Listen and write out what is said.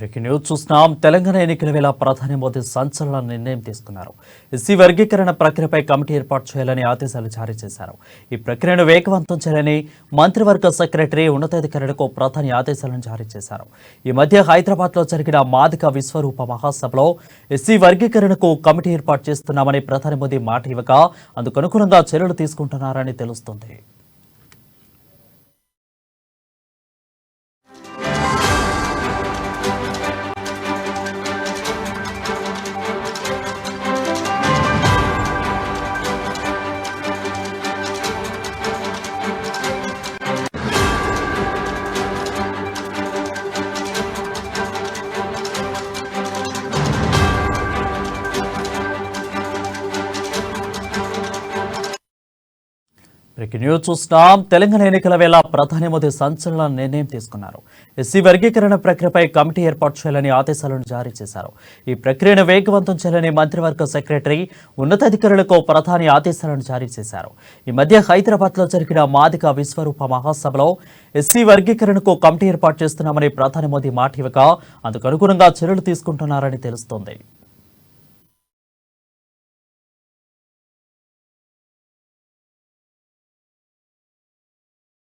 Breaking news చూస్తున్నాం. తెలంగాణ ఎన్నికల వేళ ప్రధాని మోదీ సంచలన నిర్ణయం తీసుకున్నారు. ఎస్సీ వర్గీకరణ ప్రక్రియపై కమిటీ ఏర్పాటు చేయాలని ఆదేశాలు జారీ చేశారు. ఈ ప్రక్రియను వేగవంతం చేయాలని మంత్రివర్గ సెక్రటరీ ఉన్నతాధికారులకు ప్రధాని ఆదేశాలను జారీ చేశారు. ఈ మధ్య హైదరాబాద్లో జరిగిన మాదిక విశ్వరూప మహాసభలో ఎస్సీ వర్గీకరణకు కమిటీ ఏర్పాటు చేస్తున్నామని ప్రధాని మోదీ మాట ఇవ్వగా అందుకు అనుగుణంగా చర్యలు తీసుకుంటున్నారని తెలుస్తోంది. బ్రేకింగ్ న్యూస్ చూస్తున్నాం. తెలంగాణ ఎన్నికల వేళ ప్రధాని మోదీ సంచలన నిర్ణయం తీసుకున్నారు. ఎస్సీ వర్గీకరణ ప్రక్రియపై కమిటీ ఏర్పాటు చేయాలని ఆదేశాలను జారీ చేశారు. ఈ ప్రక్రియను వేగవంతం చేయాలని మంత్రివర్గ సెక్రటరీ ఉన్నతాధికారులకు ప్రధాని ఆదేశాలను జారీ చేశారు. ఈ మధ్య హైదరాబాద్లో జరిగిన మాదిక విశ్వరూప మహాసభలో ఎస్సీ వర్గీకరణకు కమిటీ ఏర్పాటు చేస్తున్నామని ప్రధాని మోదీ మాట ఇవ్వగా అందుకు అనుగుణంగా చర్యలు తీసుకుంటున్నారని తెలుస్తోంది.